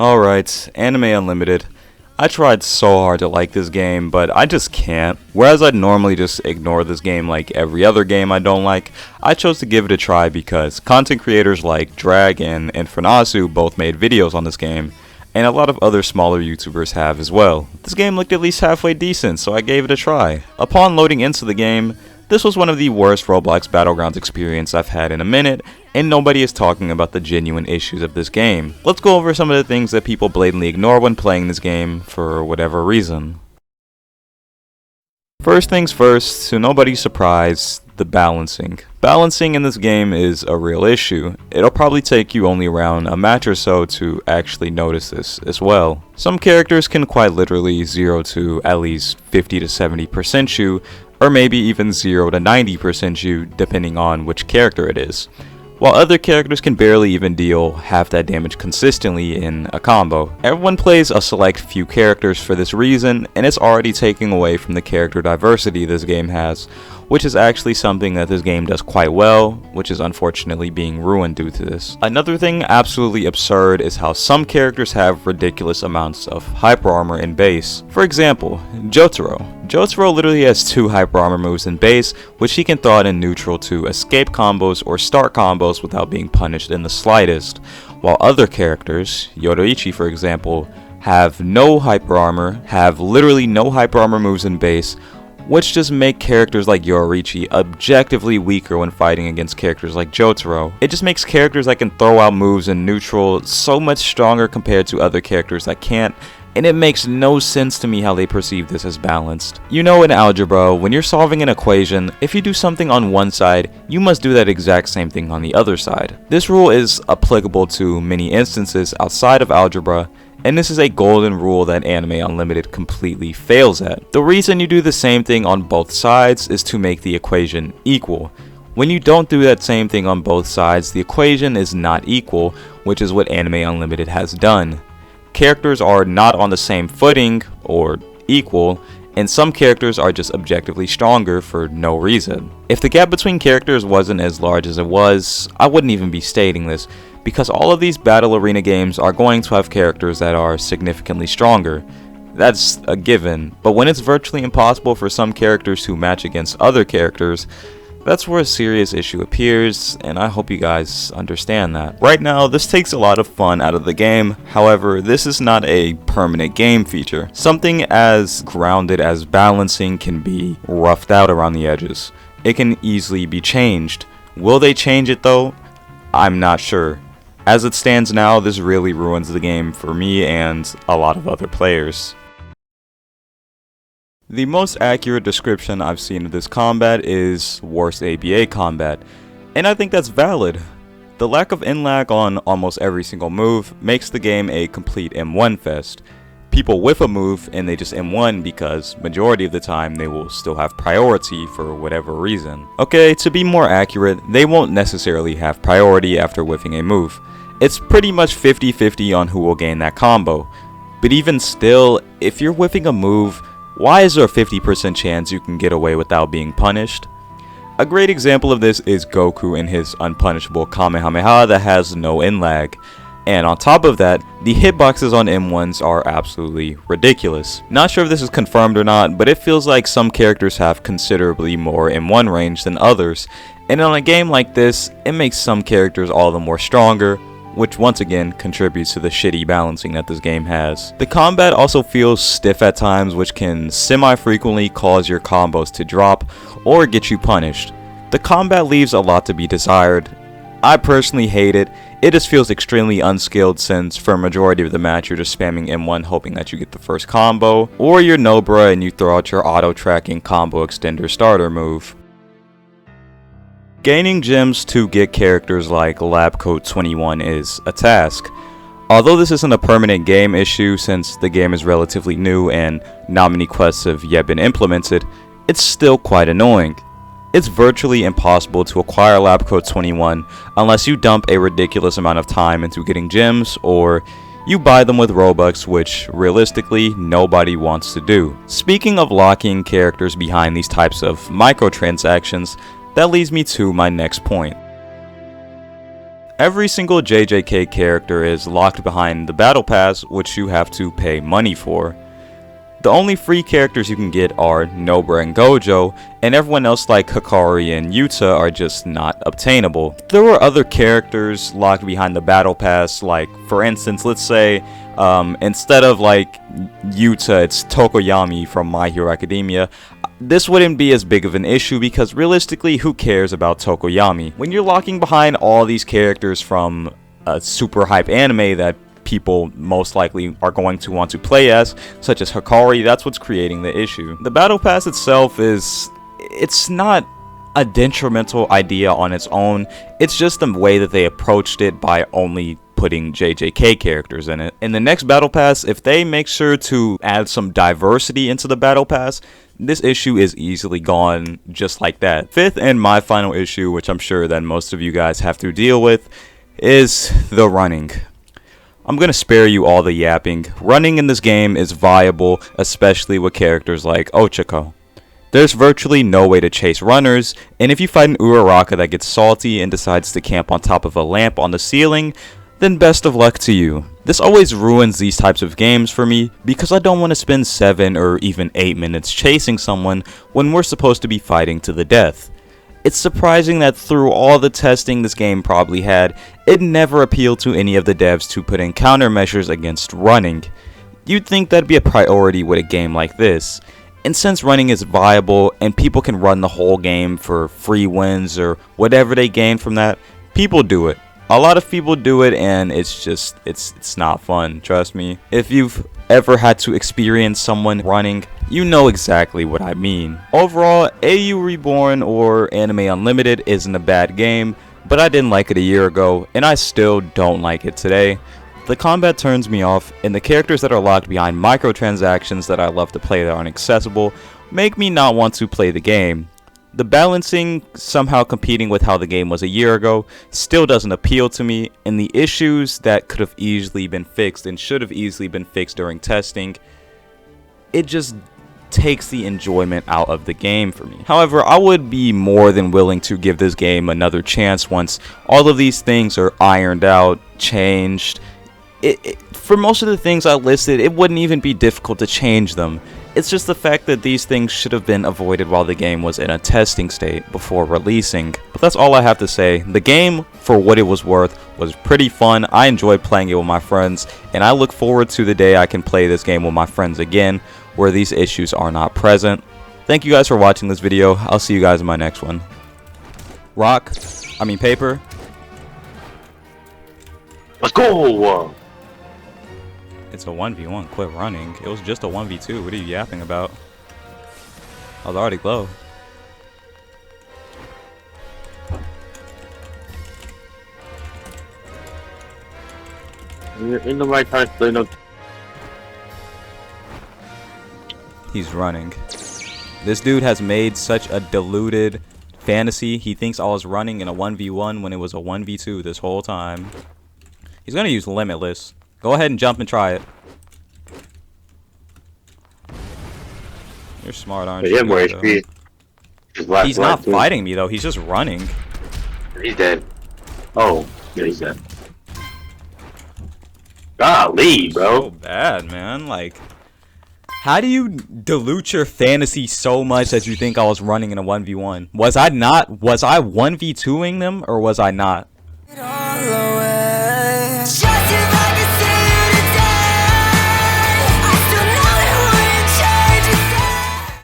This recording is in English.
Alright, Anime Unlimited. I tried so hard to like this game, but I just can't. Whereas I'd normally just ignore this game like every other game I don't like, I chose to give it a try because content creators like Drag and Infernasu both made videos on this game, and a lot of other smaller YouTubers have as well. This game looked at least halfway decent, so I gave it a try. Upon loading into the game, this was one of the worst Roblox Battlegrounds experience I've had in a minute, and nobody is talking about the genuine issues of this game. Let's go over some of the things that people blatantly ignore when playing this game for whatever reason. First things first, to nobody's surprise, the balancing. Balancing in this game is a real issue. It'll probably take you only around a match or so to actually notice this as well. Some characters can quite literally 0 to at least 50 to 70% shoot, or maybe even 0 to 90% shoot depending on which character it is, while other characters can barely even deal half that damage consistently in a combo. Everyone plays a select few characters for this reason, and it's already taking away from the character diversity this game has, which is actually something that this game does quite well, which is unfortunately being ruined due to this. Another thing absolutely absurd is how some characters have ridiculous amounts of hyper armor in base. For example, Jotaro. Jotaro literally has 2 hyper armor moves in base, which he can throw out in neutral to escape combos or start combos without being punished in the slightest, while other characters, Yoruichi for example, have no hyper armor, have literally no hyper armor moves in base, which just make characters like Yoruichi objectively weaker when fighting against characters like Jotaro. It just makes characters that can throw out moves in neutral so much stronger compared to other characters that can't, and it makes no sense to me how they perceive this as balanced. You know, in algebra, when you're solving an equation, if you do something on one side, you must do that exact same thing on the other side. This rule is applicable to many instances outside of algebra, and this is a golden rule that Anime Unlimited completely fails at. The reason you do the same thing on both sides is to make the equation equal. When you don't do that same thing on both sides, the equation is not equal, which is what Anime Unlimited has done. Characters are not on the same footing, or equal, and some characters are just objectively stronger for no reason. If the gap between characters wasn't as large as it was, I wouldn't even be stating this, because all of these battle arena games are going to have characters that are significantly stronger. That's a given, but when it's virtually impossible for some characters to match against other characters, that's where a serious issue appears, and I hope you guys understand that. Right now, this takes a lot of fun out of the game, however, this is not a permanent game feature. Something as grounded as balancing can be roughed out around the edges. It can easily be changed. Will they change it though? I'm not sure. As it stands now, this really ruins the game for me and a lot of other players. The most accurate description I've seen of this combat is worst ABA combat, and I think that's valid. The lack of in-lag on almost every single move makes the game a complete M1 fest. People whiff a move and they just M1 because majority of the time they will still have priority for whatever reason. Okay, to be more accurate, they won't necessarily have priority after whiffing a move. It's pretty much 50-50 on who will gain that combo. But even still, if you're whiffing a move, why is there a 50% chance you can get away without being punished? A great example of this is Goku and his unpunishable Kamehameha that has no in-lag. And on top of that, the hitboxes on M1s are absolutely ridiculous. Not sure if this is confirmed or not, but it feels like some characters have considerably more M1 range than others. And on a game like this, it makes some characters all the more stronger, which once again contributes to the shitty balancing that this game has. The combat also feels stiff at times, which can semi-frequently cause your combos to drop or get you punished. The combat leaves a lot to be desired. I personally hate it. It just feels extremely unskilled since for a majority of the match you're just spamming M1 hoping that you get the first combo, or you're Nobra and you throw out your auto-tracking combo extender starter move. Gaining gems to get characters like Lab Coat 21 is a task. Although this isn't a permanent game issue since the game is relatively new and not many quests have yet been implemented, it's still quite annoying. It's virtually impossible to acquire Lab Coat 21 unless you dump a ridiculous amount of time into getting gems or you buy them with Robux, which realistically nobody wants to do. Speaking of locking characters behind these types of microtransactions, that leads me to my next point. Every single JJK character is locked behind the battle pass, which you have to pay money for. The only free characters you can get are Nobra and Gojo, and everyone else like Hikari and Yuta are just not obtainable. There were other characters locked behind the battle pass, like for instance, let's say instead of like Yuta, it's Tokoyami from My Hero Academia. This wouldn't be as big of an issue because realistically, who cares about Tokoyami? When you're locking behind all these characters from a super hype anime that people most likely are going to want to play as, such as Hikari, that's what's creating the issue. The battle pass itself it's not a detrimental idea on its own, it's just the way that they approached it by only putting JJK characters in it. In the next battle pass, if they make sure to add some diversity into the battle pass, this issue is easily gone just like that. Fifth and my final issue, which I'm sure that most of you guys have to deal with, is the running. I'm gonna spare you all the yapping. Running in this game is viable, especially with characters like Ochako. There's virtually no way to chase runners, and if you fight an Uraraka that gets salty and decides to camp on top of a lamp on the ceiling, then best of luck to you. This always ruins these types of games for me, because I don't want to spend 7 or even 8 minutes chasing someone when we're supposed to be fighting to the death. It's surprising that through all the testing this game probably had, it never appealed to any of the devs to put in countermeasures against running. You'd think that'd be a priority with a game like this. And since running is viable and people can run the whole game for free wins or whatever they gain from that, people do it. A lot of people do it, and it's not fun, trust me. If you've ever had to experience someone running, you know exactly what I mean. Overall, AU Reborn or Anime Unlimited isn't a bad game, but I didn't like it a year ago, and I still don't like it today. The combat turns me off, and the characters that are locked behind microtransactions that I love to play that aren't accessible make me not want to play the game. The balancing, somehow competing with how the game was a year ago, still doesn't appeal to me, and the issues that could have easily been fixed and should have easily been fixed during testing, it just takes the enjoyment out of the game for me. However, I would be more than willing to give this game another chance once all of these things are ironed out, changed. For most of the things I listed, it wouldn't even be difficult to change them. It's just the fact that these things should have been avoided while the game was in a testing state before releasing. But that's all I have to say. The game, for what it was worth, was pretty fun. I enjoyed playing it with my friends, and I look forward to the day I can play this game with my friends again, where these issues are not present. Thank you guys for watching this video. I'll see you guys in my next one. Paper. Let's go! It's a 1v1, quit running. It was just a 1v2, what are you yapping about? I was already low. You're in the right time, so He's running. This dude has made such a diluted fantasy. He thinks I was running in a 1v1 when it was a 1v2 this whole time. He's gonna use Limitless. Go ahead and jump and try it. You're smart, aren't you? Yeah, more HP. He's not fighting me though. He's just running. He's dead. Oh, yeah, he's dead. Golly, bro. So bad, man. Like, how do you dilute your fantasy so much that you think I was running in a 1v1? Was I 1v2ing them, or was I not?